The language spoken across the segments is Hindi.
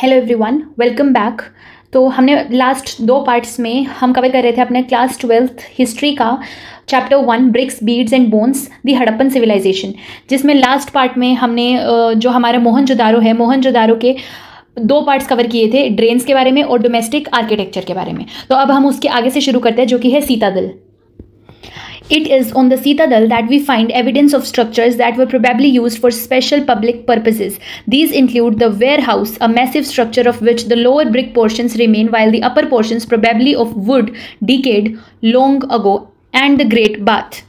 Hello everyone, welcome back. तो हमने लास्ट 2 पार्ट्स में हम कवर कर रहे थे अपने क्लास 12th हिस्ट्री का chapter 1 bricks beads and bones the Harappan civilisation, जिसमें लास्ट पार्ट में हमने जो हमारा मोहनजोदारो है, मोहनजोदारो के 2 पार्ट्स कवर किए थे, ड्रेन्स के बारे में और डोमेस्टिक आर्किटेक्चर के बारे में। तो अब हम उसके आगे से शुरू करते हैं, जो कि है सीतादल। It is on the citadel that we find evidence of structures that were probably used for special public purposes. These include the warehouse, a massive structure of which the lower brick portions remain while the upper portions, probably of wood, decayed long ago, and the great bath.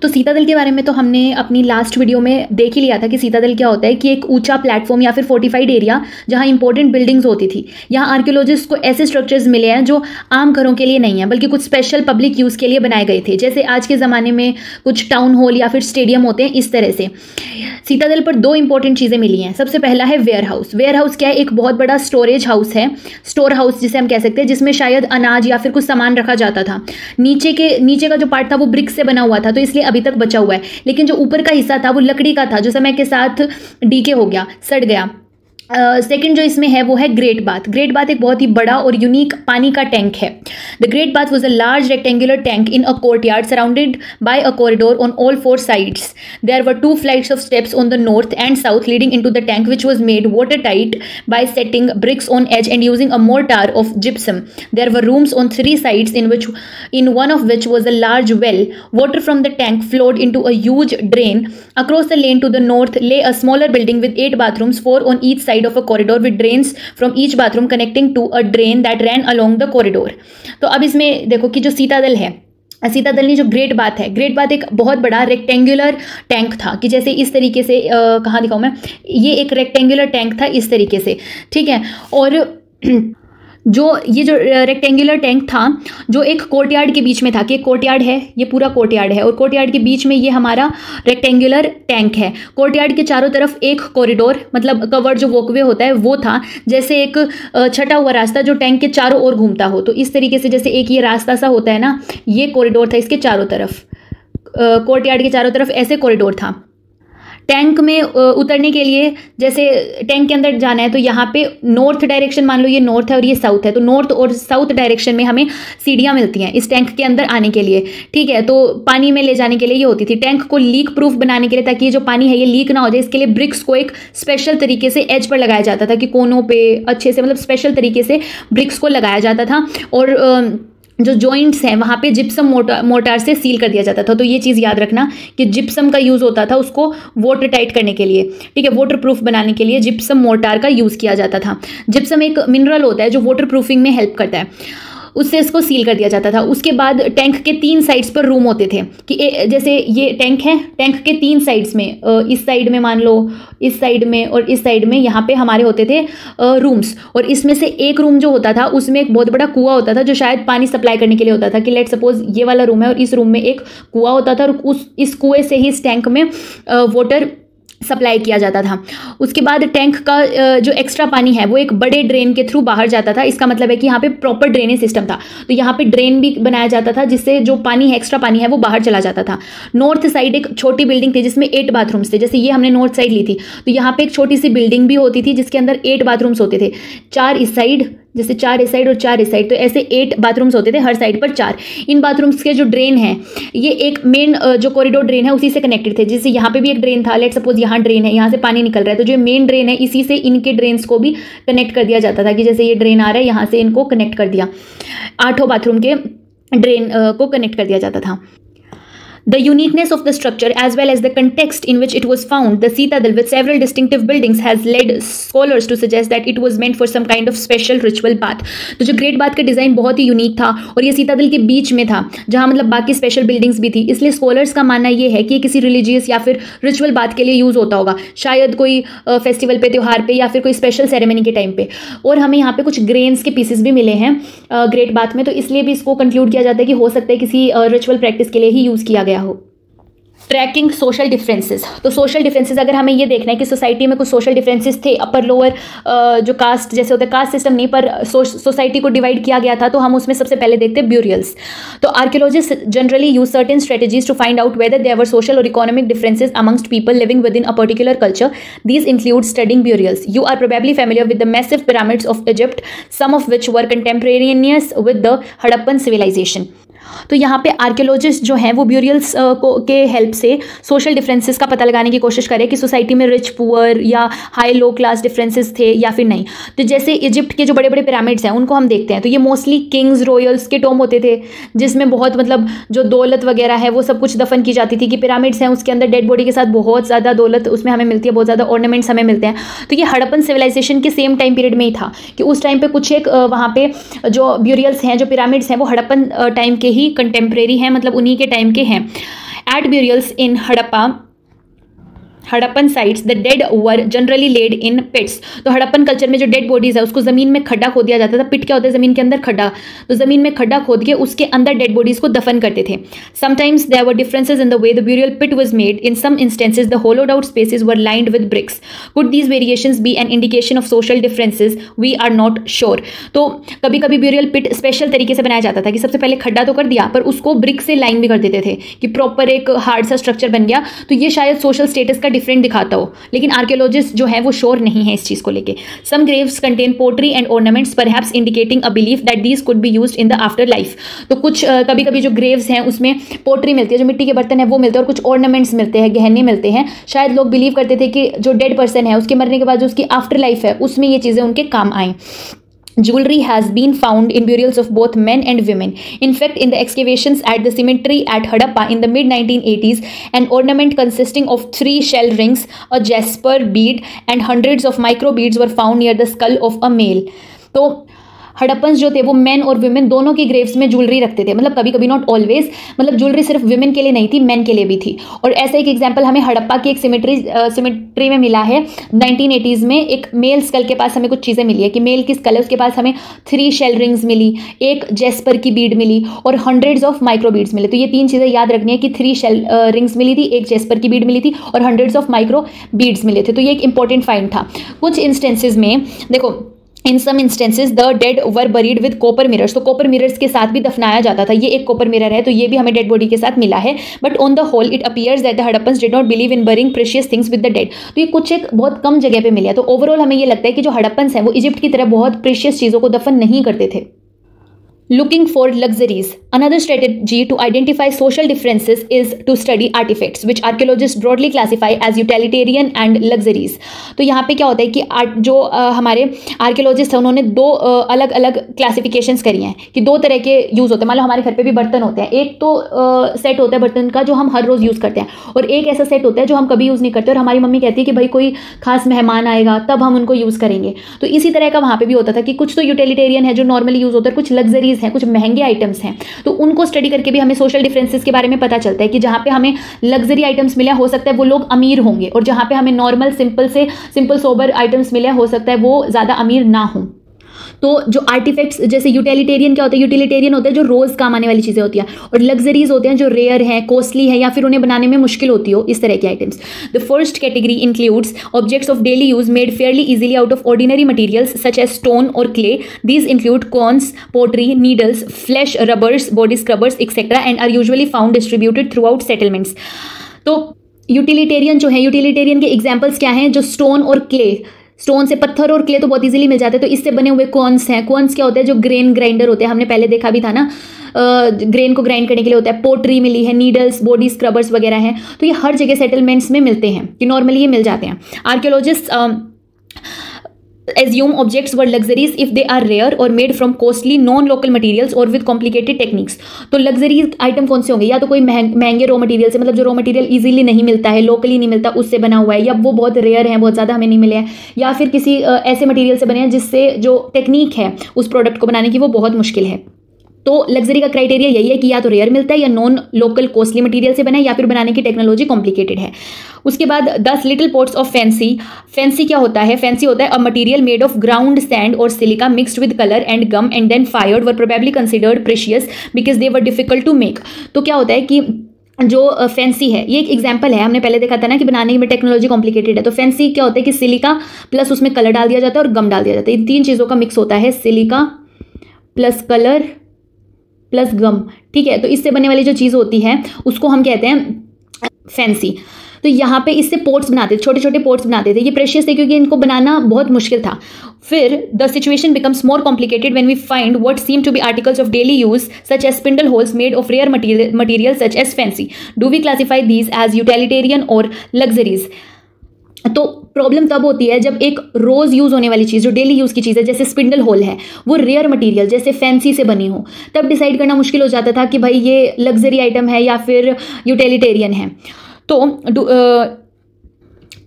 तो सीतादल के बारे में तो हमने अपनी लास्ट वीडियो में देख ही लिया था कि सीतादल क्या होता है, कि एक ऊंचा प्लेटफॉर्म या फिर फोर्टिफाइड एरिया जहां इंपॉर्टेंट बिल्डिंग्स होती थी। यहाँ आर्कियोलॉजिस्ट को ऐसे स्ट्रक्चर्स मिले हैं जो आम घरों के लिए नहीं है, बल्कि कुछ स्पेशल पब्लिक यूज़ के लिए बनाए गए थे, जैसे आज के ज़माने में कुछ टाउन हॉल या फिर स्टेडियम होते हैं, इस तरह से। सीतादल पर 2 इंपॉर्टेंट चीज़ें मिली हैं। सबसे पहला है वेयर हाउस। वेयर हाउस क्या है? एक बहुत बड़ा स्टोरेज हाउस है, स्टोर हाउस जिसे हम कह सकते हैं, जिसमें शायद अनाज या फिर कुछ सामान रखा जाता था। नीचे का जो पार्ट था वो ब्रिक से बना हुआ था, तो इसलिए अभी तक बचा हुआ है, लेकिन जो ऊपर का हिस्सा था वो लकड़ी का था, जो समय के साथ डीके हो गया, सड़ गया। सेकेंड जो इसमें है वो है ग्रेट बाथ। ग्रेट बाथ एक बहुत ही बड़ा और यूनिक पानी का टैंक है। The great bath was a large rectangular tank in a courtyard surrounded by a corridor on all 4 sides. There were 2 flights of steps on the north and south leading into the tank, which was made watertight by setting bricks on edge and using a mortar of gypsum. There were rooms on 3 sides in one of which was a large well. Water from the tank flowed into a huge drain. Across the lane to the north lay a smaller building with 8 bathrooms, 4 on each side of a corridor with drains from each bathroom connecting to a drain that ran along the corridor. तो अब इसमें देखो कि जो सीतादल है, सीतादल ने जो ग्रेट बाथ है, ग्रेट बाथ एक बहुत बड़ा रेक्टेंगुलर टैंक था, कि जैसे इस तरीके से कहाँ दिखाऊँ मैं, ये एक रेक्टेंगुलर टैंक था इस तरीके से, ठीक है। और ये जो रेक्टेंगुलर टैंक था, जो एक कोर्टयार्ड के बीच में था, कि एक कोर्टयार्ड है, ये पूरा कोर्टयार्ड है, और कोर्टयार्ड के बीच में ये हमारा रेक्टेंगुलर टैंक है। कोर्टयार्ड के चारों तरफ एक कॉरिडोर, मतलब कवर्ड जो वॉकवे होता है वो था, जैसे एक छटा हुआ रास्ता जो टैंक के चारों ओर घूमता हो। तो इस तरीके से जैसे एक ये रास्ता सा होता है ना, ये कॉरिडोर था इसके चारों तरफ, कोर्टयार्ड के चारों तरफ ऐसे कॉरिडोर था। टैंक में उतरने के लिए, जैसे टैंक के अंदर जाना है तो यहाँ पे नॉर्थ डायरेक्शन, मान लो ये नॉर्थ है और ये साउथ है, तो नॉर्थ और साउथ डायरेक्शन में हमें सीढ़ियाँ मिलती हैं इस टैंक के अंदर आने के लिए, ठीक है। तो पानी में ले जाने के लिए ये होती थी। टैंक को लीक प्रूफ बनाने के लिए, ताकि ये जो पानी है ये लीक ना हो जाए, इसके लिए ब्रिक्स को एक स्पेशल तरीके से एज पर लगाया जाता था, कि कोनों पे अच्छे से, मतलब स्पेशल तरीके से ब्रिक्स को लगाया जाता था, और जो जॉइंट्स हैं वहाँ पे जिप्सम मोटार से सील कर दिया जाता था। तो ये चीज़ याद रखना कि जिप्सम का यूज़ होता था उसको वाटर टाइट करने के लिए, ठीक है, वाटर प्रूफ बनाने के लिए जिप्सम मोटार का यूज़ किया जाता था। जिप्सम एक मिनरल होता है जो वाटर प्रूफिंग में हेल्प करता है, उससे इसको सील कर दिया जाता था। उसके बाद टैंक के 3 साइड्स पर रूम होते थे, कि जैसे ये टैंक है, टैंक के 3 साइड्स में, इस साइड में मान लो, इस साइड में और इस साइड में, यहाँ पे हमारे होते थे रूम्स। और इसमें से एक रूम जो होता था उसमें एक बहुत बड़ा कुआं होता था, जो शायद पानी सप्लाई करने के लिए होता था, कि लेट सपोज ये वाला रूम है और इस रूम में एक कुआं होता था, और इस कुएं से ही इस टैंक में वाटर सप्लाई किया जाता था। उसके बाद टैंक का जो एक्स्ट्रा पानी है वो एक बड़े ड्रेन के थ्रू बाहर जाता था। इसका मतलब है कि यहाँ पे प्रॉपर ड्रेनेज सिस्टम था, तो यहाँ पे ड्रेन भी बनाया जाता था, जिससे जो पानी है, एक्स्ट्रा पानी है, वो बाहर चला जाता था। नॉर्थ साइड एक छोटी बिल्डिंग थी जिसमें 8 बाथरूम्स थे, जैसे ये हमने नॉर्थ साइड ली थी, तो यहाँ पे एक छोटी सी बिल्डिंग भी होती थी जिसके अंदर 8 बाथरूम्स होते थे, 4 इस साइड, जैसे 4 इस साइड और 4 इस साइड, तो ऐसे 8 बाथरूम्स होते थे, हर साइड पर 4। इन बाथरूम्स के जो ड्रेन है, ये एक मेन जो कॉरिडोर ड्रेन है उसी से कनेक्टेड थे। जैसे यहाँ पे भी एक ड्रेन था, लेट सपोज यहाँ ड्रेन है, यहाँ से पानी निकल रहा है, तो जो मेन ड्रेन है इसी से इनके ड्रेन्स को भी कनेक्ट कर दिया जाता था, कि जैसे ये ड्रेन आ रहा है, यहाँ से इनको कनेक्ट कर दिया, 8 बाथरूम के ड्रेन को कनेक्ट कर दिया जाता था। The uniqueness of the structure as well as the context in which it was found, the citadel with several distinctive buildings, has led scholars to suggest that it was meant for some kind of special ritual bath. तो जो ग्रेट बाथ का डिज़ाइन बहुत ही यूनिक था, और ये सीतादल के बीच में था जहाँ मतलब बाकी स्पेशल बिल्डिंग्स भी थी, इसलिए स्कॉलर्स का मानना ये है कि ये किसी रिलीजियस या फिर रिचुअल बाथ के लिए यूज़ होता होगा, शायद कोई फेस्टिवल पे, त्यौहार पे, या फिर कोई स्पेशल सेरेमनी के टाइम पे। और हमें यहाँ पे कुछ ग्रेन्स के पीसेस भी मिले हैं ग्रेट बाथ में, तो इसलिए भी इसको कंक्लूड किया जाता है कि हो सकता है किसी रिचुअल प्रैक्टिस के लिए ही यूज़ किया गया हो। Tracking social differences. तो सोशल डिफरेंसेस अगर हमें ये देखना है कि सोसाइटी में कुछ सोशल डिफरेंसेस थे, अपर लोअर जो कास्ट जैसे होते हैं, कास्ट सिस्टम नहीं पर सोसाइटी को डिवाइड किया गया था, तो हम उसमें सबसे पहले देखते हैं ब्यूरियल्स। तो archaeologists generally use certain strategies to find out whether there were social और economic differences amongst people living within a particular culture. These include studying burials. You are probably familiar with the massive pyramids of Egypt, some of which were contemporaneous with the Harappan civilization. तो यहाँ पे आर्कियोलॉजिस्ट जो हैं वो ब्यूरियल्स के हेल्प से सोशल डिफरेंसेस का पता लगाने की कोशिश करें कि सोसाइटी में रिच पुअर या हाई लो क्लास डिफरेंसेस थे या फिर नहीं. तो जैसे इजिप्ट के जो बड़े बड़े पिरामिड्स हैं उनको हम देखते हैं तो ये मोस्टली किंग्स रॉयल्स के टॉम होते थे, जिसमें बहुत मतलब जो दौलत वगैरह है वो सब कुछ दफन की जाती थी. कि पिरामिड्स हैं उसके अंदर डेड बॉडी के साथ बहुत ज़्यादा दौलत उसमें हमें मिलती है, बहुत ज़्यादा ऑर्नामेंट्स हमें मिलते हैं. तो ये हड़प्पन सिविलाइजेशन के सेम टाइम पीरियड में ही था कि उस टाइम पे कुछ एक वहाँ पे जो ब्यूरियल्स हैं, जो पिरामिड्स हैं वो हड़प्पन टाइम के ही कंटेम्प्रेरी हैं, मतलब उन्हीं के टाइम के हैं. At burials in Harappan sites the dead were generally laid in pits. तो हड़प्पन कल्चर में जो डेड बॉडीज है उसको ज़मीन में खड्डा खोद दिया जाता था. पिट क्या होता है, ज़मीन के अंदर खड्डा. तो ज़मीन में खड्डा खोद के उसके अंदर डेड बॉडीज को दफन करते थे. Sometimes there were differences in the way the burial pit was made. In some instances the hollowed out spaces were lined with bricks. Could these variations be an indication of social differences? We are not sure. तो कभी कभी ब्यूरियल पिट स्पेशल तरीके से बनाया जाता था कि सबसे पहले खड्डा तो कर दिया पर उसको ब्रिक से लाइन भी कर देते थे कि प्रॉपर एक हार्ड सा स्ट्रक्चर बन गया. तो ये शायद सोशल स्टेटस का डिफरेंट दिखाता हो, लेकिन आर्कियोलॉजिस्ट जो है वो श्योर नहीं है इस चीज को लेके. Some graves contain pottery and ornaments perhaps indicating a belief that these could be used in the afterlife. तो कुछ कभी कभी जो ग्रेव्स हैं उसमें पोट्री मिलती है, जो मिट्टी के बर्तन है वो मिलते हैं, और कुछ ऑर्नामेंट्स मिलते हैं, गहने मिलते हैं. शायद लोग बिलीव करते थे कि जो डेड पर्सन है उसके मरने के बाद जो उसकी आफ्टर लाइफ है उसमें ये चीज़ें उनके काम आएँ. Jewelry has been found in burials of both men and women. In fact, in the excavations at the cemetery at Harappa in the mid-1980s, an ornament consisting of 3 shell rings, a jasper bead, and hundreds of micro beads were found near the skull of a male. तो हड़प्पन्स जो थे वो मेन और वुमेन दोनों की ग्रेव्स में ज्वेलरी रखते थे. मतलब कभी कभी, नॉट ऑलवेज, मतलब ज्वेलरी सिर्फ वुमेन के लिए नहीं थी, मेन के लिए भी थी. और ऐसा एक एग्जांपल हमें हड़प्पा की एक सिमेट्री में मिला है 1980s में. एक मेल स्कल के पास हमें कुछ चीज़ें मिली है कि मेल की स्कल है उसके पास हमें 3 शेल रिंग्स मिली, एक जेस्पर की बीड मिली और हंड्रेड्स ऑफ माइक्रो बीड्स मिले. तो ये 3 चीज़ें याद रखनी है कि 3 शेल रिंग्स मिली थी, एक जेस्पर की बीड मिली थी और हंड्रेड्स ऑफ माइक्रो बीड्स मिले थे. तो ये एक इंपॉर्टेंट फाइंड था. कुछ इंस्टेंसेज में देखो, in some instances the dead were buried with copper mirrors. तो कॉपर मिरर्स के साथ भी दफनाया जाता था. ये एक कॉपर मिरर है तो ये भी हमें डेड बॉडी के साथ मिला है. But on the whole it appears that the Harappans did not believe in burying precious things with the dead. तो ये कुछ एक बहुत कम जगह पे मिला. तो ओवरऑल हमें ये लगता है कि जो हड़प्पन्स हैं वो इजिप्ट की तरह बहुत प्रेशियस चीज़ों को दफन नहीं करते थे. Looking for luxuries. Another strategy to identify social differences is to study artifacts, which archaeologists broadly classify as utilitarian and luxuries. तो यहाँ पे क्या होता है कि जो हमारे आर्कियोलॉजिस्ट हैं उन्होंने 2 अलग अलग क्लासिफिकेशंस करी हैं कि 2 तरह के यूज़ होते हैं. मान लो हमारे घर पे भी बर्तन होते हैं. एक तो सेट होता है बर्तन का जो हम हर रोज़ यूज़ करते हैं, और एक ऐसा सेट होता है जो हम कभी यूज़ नहीं करते और हमारी मम्मी कहती है कि भाई कोई खास मेहमान आएगा तब हम उनको यूज़ करेंगे. तो इसी तरह का वहाँ पर भी होता था कि कुछ तो यूटिलिटेरियन है जो नॉर्मली यूज़ होता है, कुछ लग्जरीज हैं, कुछ महंगे आइटम्स हैं. तो उनको स्टडी करके भी हमें सोशल डिफरेंसेस के बारे में पता चलता है कि जहाँ पे हमें लग्जरी आइटम्स मिले हो सकता है वो लोग अमीर होंगे, और जहाँ पे हमें नॉर्मल सिंपल सोबर आइटम्स मिले हो सकता है वो ज़्यादा अमीर ना हों. तो जो आर्टिफैक्ट्स जैसे यूटिलिटेरियन क्या होता है, यूटिलिटेरियन होता है जो रोज़ काम आने वाली चीज़ें होती हैं, और लग्जरीज होते हैं जो रेयर हैं, कॉस्टली है या फिर उन्हें बनाने में मुश्किल होती हो, इस तरह के items. The first category includes objects of daily use made fairly easily out of ordinary materials such as stone और clay. These include querns, pottery, needles, flesh, rubbers, body scrubbers etcetera and are usually found distributed throughout settlements. तो यूटिलिटेरियन जो है, यूटिलिटेरियन के एग्जाम्पल्स क्या हैं? जो स्टोन और क्ले, स्टोन से पत्थर और क्ले तो बहुत इजीली मिल जाते हैं, तो इससे बने हुए कॉर्न्स हैं. कॉर्न्स क्या होते हैं? जो ग्रेन ग्राइंडर होते हैं, हमने पहले देखा भी था ना, ग्रेन को ग्राइंड करने के लिए होता है. पोट्री मिली है, नीडल्स, बॉडी स्क्रबर्स वगैरह हैं. तो ये हर जगह सेटलमेंट्स में मिलते हैं कि नॉर्मली ये मिल जाते हैं. Archaeologist assume objects were luxuries if they are rare or made from costly non-local materials or with complicated techniques. तो लग्जरी आइटम कौन से होंगे? या तो कोई महंगे रॉ मटेरियल से, मतलब जो रॉ मटेरियल इजीली नहीं मिलता है, लोकली नहीं मिलता, उससे बना हुआ है, या वो बहुत रेयर है, बहुत ज़्यादा हमें नहीं मिले हैं, या फिर किसी ऐसे मटेरियल से बने हैं जिससे जो टेक्निक है उस प्रोडक्ट को बनाने की वो बहुत मुश्किल है. तो लग्जरी का क्राइटेरिया यही है कि या तो रेयर मिलता है, या नॉन लोकल कॉस्टली मटेरियल से बना है, या फिर बनाने की टेक्नोलॉजी कॉम्प्लिकेटेड है. उसके बाद 10 little pots of faience. Faience क्या होता है? फैंसी होता है a material made of ground sand और silica mixed with colour and gum and then fired were probably considered precious because they were difficult to make. तो क्या होता है कि जो फैंसी है, ये एक एग्जांपल है, हमने पहले देखा था ना कि बनाने में टेक्नोलॉजी कॉम्प्लिकेटेड है। तो फैंसी क्या होता है कि सिलिका प्लस उसमें कलर डाल दिया जाता है और गम डाल दिया जाता है, इन तीन चीज़ों का मिक्स होता है, सिलिका प्लस कलर प्लस गम, ठीक है। तो इससे बनने वाली जो चीज़ होती है उसको हम कहते हैं फैंसी। तो यहाँ पे इससे पोर्ट्स बनाते थे, छोटे छोटे पोर्ट्स बनाते थे, ये प्रेशियस थे क्योंकि इनको बनाना बहुत मुश्किल था। फिर the situation becomes more complicated when we find what seem to be articles of daily use such as spindle whorls made of rare material such as faience. Do we classify these as utilitarian और लग्जरीज? तो प्रॉब्लम तब होती है जब एक रोज यूज होने वाली चीज़, जो डेली यूज की चीज़ है, जैसे स्पिंडल होल है, वो रेयर मटेरियल जैसे फैंसी से बनी हो, तब डिसाइड करना मुश्किल हो जाता था कि भाई ये लग्जरी आइटम है या फिर यूटिलिटेरियन है। तो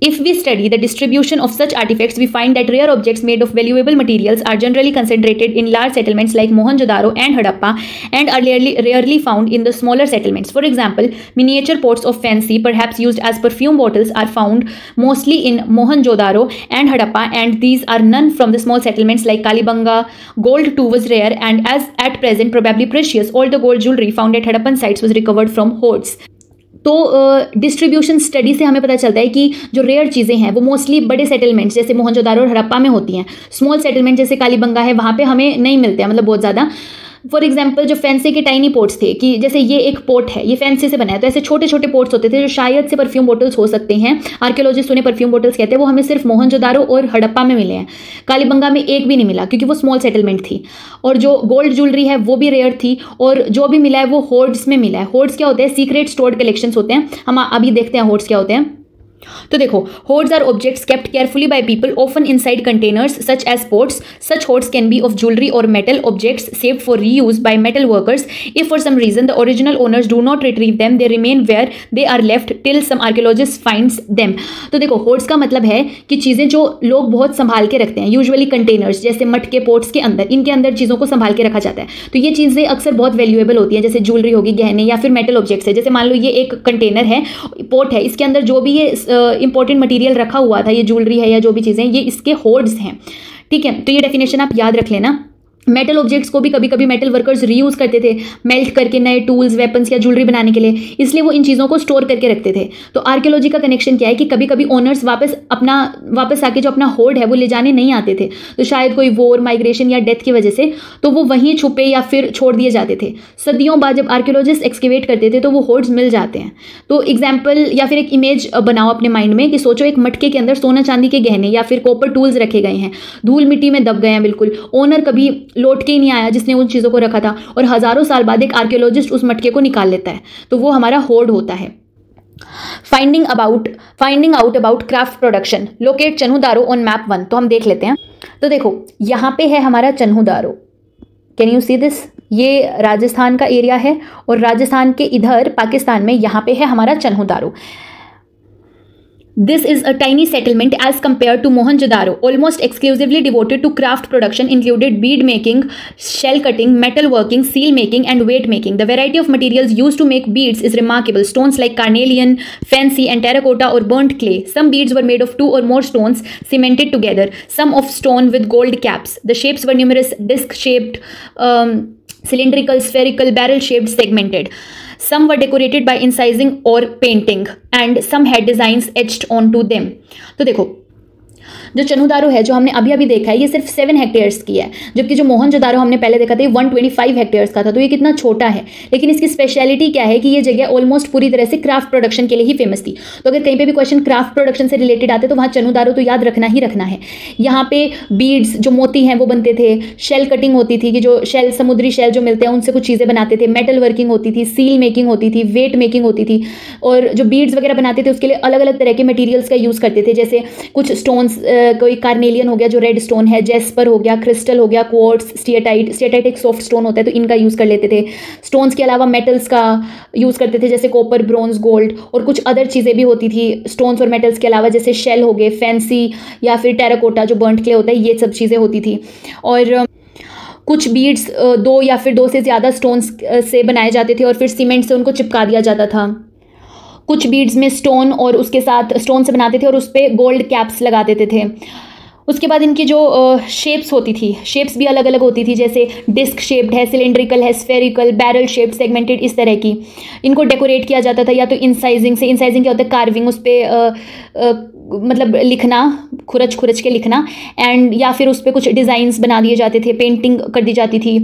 if we study the distribution of such artifacts, we find that rare objects made of valuable materials are generally concentrated in large settlements like Mohenjo-daro and Harappa, and are rarely found in the smaller settlements. For example, miniature pots of fancy, perhaps used as perfume bottles, are found mostly in Mohenjo-daro and Harappa, and these are none from the small settlements like Kalibanga. Gold too was rare, and as at present probably precious. All the gold jewelry found at Harappan sites was recovered from hoards. तो डिस्ट्रीब्यूशन स्टडी से हमें पता चलता है कि जो रेयर चीज़ें हैं वो मोस्टली बड़े सेटलमेंट्स जैसे मोहनजोदारो और हड़प्पा में होती हैं। स्मॉल सेटलमेंट जैसे कालीबंगा है, वहाँ पे हमें नहीं मिलते हैं, मतलब बहुत ज़्यादा। फॉर एग्जाम्पल जो फैंसी के टाइनी पोर्ट्स थे, कि जैसे ये एक पोर्ट है, ये फैंसी से बना है, तो ऐसे छोटे छोटे पोर्ट्स होते थे जो शायद से परफ्यूम बोटल्स हो सकते हैं। आर्कियोलॉजिस्ट उन्हें परफ्यूम बोटल्स कहते हैं। वो हमें सिर्फ मोहनजोदारो और हड़प्पा में मिले हैं, कालीबंगा में एक भी नहीं मिला क्योंकि वो स्मॉल सेटलमेंट थी। और जो गोल्ड ज्वेलरी है वो भी रेयर थी, और जो भी मिला है वो होर्ड्स में मिला है। होर्ड्स क्या होते हैं? सीक्रेट स्टोर्ड कलेक्शंस होते हैं। हम अभी देखते हैं होर्ड्स क्या होते हैं। तो देखो, hoards are objects kept carefully by people, often inside containers such as pots. Such hoards can be of jewelry or metal objects saved for reuse by metal workers. If for some reason the original owners do not retrieve them, they remain where they are left till some archaeologist finds them. तो देखो, hoards का मतलब है कि चीज़ें जो लोग बहुत संभाल के रखते हैं, यूजुअली कंटेनर्स जैसे मटके, पोर्ट्स के अंदर, इनके अंदर चीज़ों को संभाल के रखा जाता है। तो ये चीज़ें अक्सर बहुत वैल्यूएबल होती हैं, जैसे ज्वेलरी होगी, गहने, या फिर मेटल ऑब्जेक्ट्स है। जैसे मान लो ये एक कंटेनर है, पोर्ट है, इसके अंदर जो भी ये इंपॉर्टेंट मटेरियल रखा हुआ था, ये ज्वेलरी है या जो भी चीज़ें, ये इसके होर्ड्स हैं, ठीक है। तो ये डेफिनेशन आप याद रख लेना। मेटल ऑब्जेक्ट्स को भी कभी कभी मेटल वर्कर्स रीयूज करते थे, मेल्ट करके नए टूल्स, वेपन्स या ज्वेलरी बनाने के लिए, इसलिए वो इन चीज़ों को स्टोर करके रखते थे। तो आर्कियोलॉजी का कनेक्शन क्या है कि कभी कभी ओनर्स वापस आके जो अपना होर्ड है वो ले जाने नहीं आते थे, तो शायद कोई वॉर, माइग्रेशन या डेथ की वजह से, तो वो वहीं छुपे या फिर छोड़ दिए जाते थे। सदियों बाद जब आर्कियोलॉजिस्ट एक्सकेवेट करते थे तो वो होर्ड्स मिल जाते हैं। तो एग्जाम्पल या फिर एक इमेज बनाओ अपने माइंड में कि सोचो एक मटके के अंदर सोना चांदी के गहने या फिर कॉपर टूल्स रखे गए हैं, धूल मिट्टी में दब गए हैं बिल्कुल, ओनर कभी लौट के ही नहीं आया जिसने उन चीज़ों को रखा था, और हजारों साल बाद एक आर्कियोलॉजिस्ट उस मटके को निकाल लेता है, तो वो हमारा होर्ड होता है। Finding out about craft production, locate Chanhudaro on map 1। तो हम देख लेते हैं। तो देखो, यहाँ पे है हमारा चन्हू-दारो, कैन यू सी दिस? ये राजस्थान का एरिया है, और राजस्थान के इधर पाकिस्तान में यहाँ पे है हमारा चन्हू-दारो। This is a tiny settlement as compared to Mohenjo-daro, almost exclusively devoted to craft production, included bead making, shell cutting, metal working, seal making, and weight making. The variety of materials used to make beads is remarkable. Stones like carnelian, fancy, and terracotta or burnt clay. Some beads were made of 2 or more stones cemented together, some of stone with gold caps. The shapes were numerous, disc-shaped, cylindrical, spherical, barrel-shaped, segmented. Some were decorated by incising or painting, and some had designs etched onto them. तो देखो, जो चन्हू-दारो है जो हमने अभी अभी देखा है, ये सिर्फ 7 हेक्टेयर्स की है, जबकि जो मोहनजोदारो हमने पहले देखा था ये 125 हेक्टेयर्स का था। तो ये कितना छोटा है, लेकिन इसकी स्पेशलिटी क्या है कि ये जगह ऑलमोस्ट पूरी तरह से क्राफ्ट प्रोडक्शन के लिए ही फेमस थी। तो अगर कहीं पे भी क्वेश्चन क्राफ्ट प्रोडक्शन से रिलेटेड आते तो वहाँ चन्हू-दारो तो याद रखना ही रखना है। यहाँ पे बीड्स, जो मोती हैं वो बनते थे, शेल कटिंग होती थी कि जो शेल, समुद्री शेल जो मिलते हैं उनसे कुछ चीज़ें बनाते थे, मेटल वर्किंग होती थी, सील मेकिंग होती थी, वेट मेकिंग होती थी, और जो बीड्स वगैरह बनाते थे उसके लिए अलग अलग तरह के मटीरियल्स का यूज़ करते थे। जैसे कुछ स्टोन्स, कोई कार्नेलियन हो गया जो रेड स्टोन है, जेस्पर हो गया, क्रिस्टल हो गया, क्वार्ट्स, स्टिएटाइट एक सॉफ्ट स्टोन होता है तो इनका यूज़ कर लेते थे। स्टोन्स के अलावा मेटल्स का यूज़ करते थे जैसे कॉपर, ब्रॉन्ज, गोल्ड, और कुछ अदर चीज़ें भी होती थी स्टोन्स और मेटल्स के अलावा, जैसे शेल हो गए, फैंसी या फिर टेराकोटा जो बर्न्ट क्ले होता है, ये सब चीज़ें होती थी। और कुछ बीड्स 2 या फिर 2 से ज़्यादा स्टोन्स से बनाए जाते थे और फिर सीमेंट से उनको चिपका दिया जाता था। कुछ बीड्स में स्टोन और उसके साथ स्टोन से बनाते थे और उस पर गोल्ड कैप्स लगा देते थे। उसके बाद इनकी जो शेप्स होती थी, शेप्स भी अलग अलग होती थी, जैसे डिस्क शेप्ड है, सिलेंड्रिकल है, स्फेरिकल, बैरल शेप्ड, सेगमेंटेड, इस तरह की। इनको डेकोरेट किया जाता था या तो इंसाइजिंग से, इंसाइजिंग क्या होता है, कार्विंग, उस पर मतलब लिखना, खुरच खुरच के लिखना, एंड या फिर उस पर कुछ डिज़ाइंस बना दिए जाते थे, पेंटिंग कर दी जाती थी।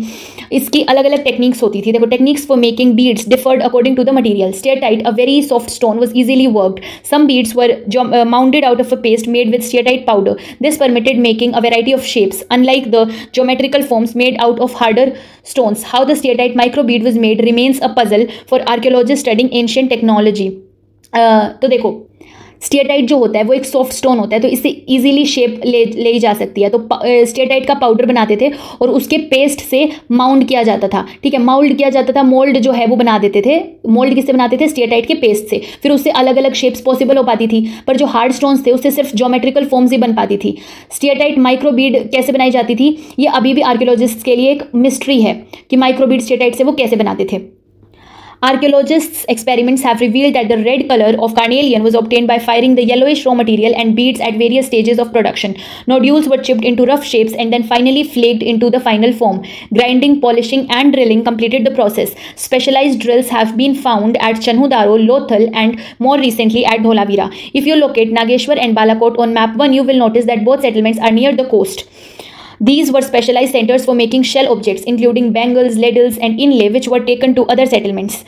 इसकी अलग अलग टेक्निक्स होती थी। देखो, techniques for making beads differed according to the material. Steatite, a very soft stone, was easily worked. Some beads were mounted out of a paste made with steatite powder. This permitted making a variety of shapes, unlike the geometrical forms made out of harder stones. How the steatite microbead was made remains a puzzle for archaeologists studying ancient technology. तो देखो, स्टेटाइट जो होता है वो एक सॉफ्ट स्टोन होता है, तो इससे इजीली शेप ले जा सकती है। तो स्टेटाइट का पाउडर बनाते थे और उसके पेस्ट से माउंड किया जाता था, ठीक है, माउल्ड किया जाता था, मोल्ड जो है वो बना देते थे। मोल्ड किससे बनाते थे? स्टेटाइट के पेस्ट से। फिर उससे अलग अलग शेप्स पॉसिबल हो पाती थी, पर जो हार्ड स्टोन्स थे उससे सिर्फ ज्योमेट्रिकल फॉर्म्स ही बन पाती थी। स्टेटाइट माइक्रोबीड कैसे बनाई जाती थी, ये अभी भी आर्कियोलॉजिस्ट के लिए एक मिस्ट्री है कि माइक्रोबीड स्टेटाइट से वो कैसे बनाते थे। Archaeologists' experiments have revealed that the red color of carnelian was obtained by firing the yellowish raw material and beads at various stages of production. Nodules were chipped into rough shapes and then finally flaked into the final form. Grinding, polishing, and drilling completed the process. Specialized drills have been found at Chanhudaro, Lothal, and more recently at Dholavira. If you locate Nageshwar and Balakot on map 1, you will notice that both settlements are near the coast. These were specialized centers for making shell objects, including bangles, ladles, and inlay, which were taken to other settlements.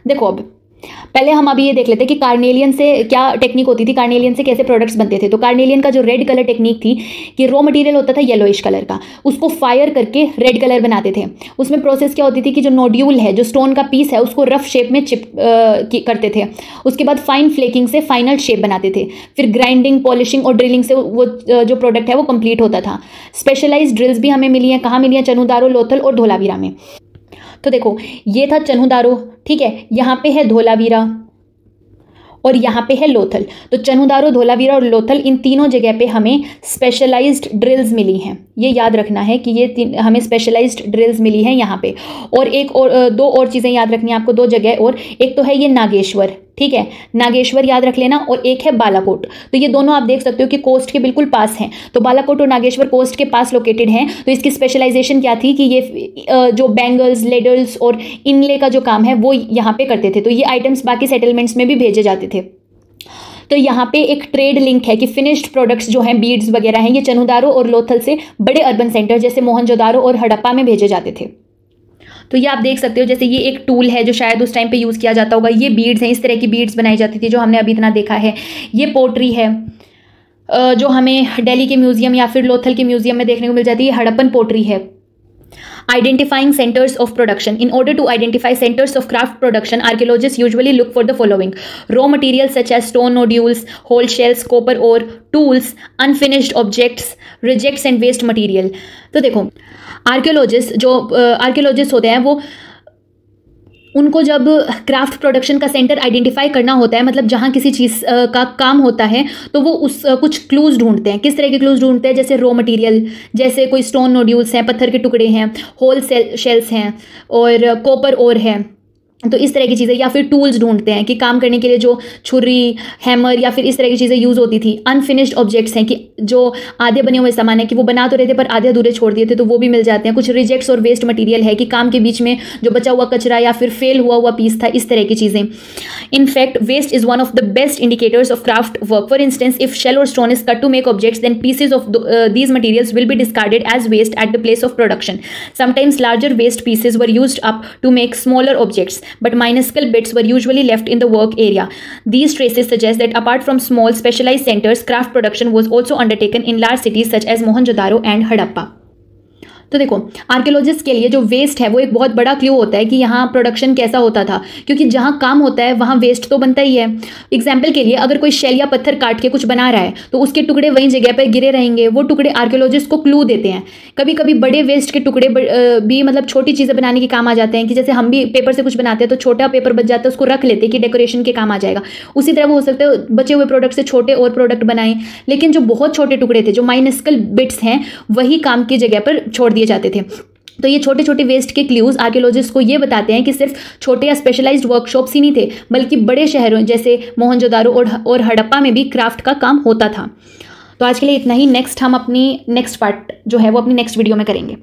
देखो, अब पहले हम अभी ये देख लेते हैं कि कार्नेलियन से क्या टेक्निक होती थी, कार्नेलियन से कैसे प्रोडक्ट्स बनते थे। तो कार्नेलियन का जो रेड कलर टेक्निक थी कि रॉ मटेरियल होता था येलोइश कलर का, उसको फायर करके रेड कलर बनाते थे। उसमें प्रोसेस क्या होती थी कि जो नोड्यूल है, जो स्टोन का पीस है, उसको रफ शेप में चिप करते थे। उसके बाद फाइन फ्लेकिंग से फाइनल शेप बनाते थे। फिर ग्राइंडिंग, पॉलिशिंग और ड्रिलिंग से वो जो प्रोडक्ट है वो कंप्लीट होता था। स्पेशलाइज्ड ड्रिल्स भी हमें मिली हैं, कहाँ मिली हैं? चनुदारो, लोथल और धोलावीरा में। तो देखो, ये था चनुदारो, ठीक है, यहाँ पे है धोलावीरा और यहाँ पे है लोथल। तो चनुदारो, धोलावीरा और लोथल, इन तीनों जगह पे हमें स्पेशलाइज्ड ड्रिल्स मिली हैं। ये याद रखना है कि ये हमें स्पेशलाइज्ड ड्रिल्स मिली हैं यहाँ पे। और एक और दो और चीज़ें याद रखनी है आपको, दो जगह और। एक तो है ये नागेश्वर, ठीक है, नागेश्वर याद रख लेना, और एक है बालाकोट। तो ये दोनों आप देख सकते हो कि कोस्ट के बिल्कुल पास हैं। तो बालाकोट और नागेश्वर कोस्ट के पास लोकेटेड हैं। तो इसकी स्पेशलाइजेशन क्या थी कि ये जो बैंगल्स, लेडल्स और इनले का जो काम है वो यहाँ पे करते थे। तो ये आइटम्स बाकी सेटलमेंट्स में भी भेजे जाते थे। तो यहाँ पे एक ट्रेड लिंक है कि फिनिश्ड प्रोडक्ट्स जो हैं, बीड्स वगैरह हैं, ये चनुदारो और लोथल से बड़े अर्बन सेंटर जैसे मोहनजोदारो और हड़प्पा में भेजे जाते थे। तो ये आप देख सकते हो, जैसे ये एक टूल है जो शायद उस टाइम पे यूज़ किया जाता होगा। ये बीड्स हैं, इस तरह की बीड्स बनाई जाती थी जो हमने अभी इतना देखा है। ये पोट्री है जो हमें दिल्ली के म्यूजियम या फिर लोथल के म्यूजियम में देखने को मिल जाती है। हड़प्पन पोट्री है। Identifying centers of production. In order to identify centers of craft production, archaeologists usually look for the following: raw materials such as stone nodules, whole shells, copper ore, tools, unfinished objects, rejects and waste material. तो देखो, आर्कियोलॉजिस्ट होते हैं वो, उनको जब क्राफ्ट प्रोडक्शन का सेंटर आइडेंटिफाई करना होता है, मतलब जहाँ किसी चीज़ का काम होता है, तो वो उस कुछ क्लूज़ ढूंढते हैं। किस तरह के क्लूज़ ढूंढते हैं? जैसे रॉ मटेरियल, जैसे कोई स्टोन नोड्यूल्स हैं, पत्थर के टुकड़े हैं, होल शेल्स हैं और कॉपर ओर है, तो इस तरह की चीज़ें। या फिर टूल्स ढूंढते हैं कि काम करने के लिए जो छुरी, हैमर या फिर इस तरह की चीज़ें यूज़ होती थी। अनफिनिश्ड ऑब्जेक्ट्स हैं कि जो आधे बने हुए सामान है कि वो बना तो रहे थे पर आधे अधूरे छोड़ दिए थे, तो वो भी मिल जाते हैं। कुछ रिजेक्ट्स और वेस्ट मटेरियल है कि काम के बीच में जो बचा हुआ कचरा या फिर फेल हुआ पीस था, इस तरह की चीज़ें। In fact, waste is one of the best indicators of craft work. For instance, if shell or stone is cut to make objects, then pieces of these materials will be discarded as waste at the place of production. Sometimes larger waste pieces were used up to make smaller objects, but minuscule bits were usually left in the work area. These traces suggest that apart from small specialized centers, craft production was also undertaken in large cities such as Mohenjo-daro and Harappa. तो देखो, आर्कियोलॉजिस्ट के लिए जो वेस्ट है वो एक बहुत बड़ा क्लू होता है कि यहाँ प्रोडक्शन कैसा होता था, क्योंकि जहाँ काम होता है वहाँ वेस्ट तो बनता ही है। एग्जाम्पल के लिए, अगर कोई शेल या पत्थर काट के कुछ बना रहा है तो उसके टुकड़े वहीं जगह पर गिरे रहेंगे। वो टुकड़े आर्कियोलॉजिस्ट को क्लू देते हैं। कभी कभी बड़े वेस्ट के टुकड़े भी मतलब छोटी चीज़ें बनाने के काम आ जाते हैं, कि जैसे हम भी पेपर से कुछ बनाते हैं तो छोटा पेपर बच जाता है, उसको रख लेते हैं कि डेकोरेशन के काम आ जाएगा। उसी तरह वो हो सकता है बचे हुए प्रोडक्ट से छोटे और प्रोडक्ट बनाएं, लेकिन जो बहुत छोटे टुकड़े थे, जो माइनस्कल बिट्स हैं, वही काम की जगह पर छोड़ दिए जाते थे। तो ये छोटे छोटे वेस्ट के क्लूज आर्कियोलॉजिस्ट को ये बताते हैं कि सिर्फ छोटे या स्पेशलाइज्ड वर्कशॉप्स ही नहीं थे, बल्कि बड़े शहरों जैसे मोहनजोदारो और हड़प्पा में भी क्राफ्ट का काम होता था। तो तो आज के लिए इतना ही। नेक्स्ट हम अपनी नेक्स्ट पार्ट जो है वो अपनी नेक्स्ट वीडियो में करेंगे।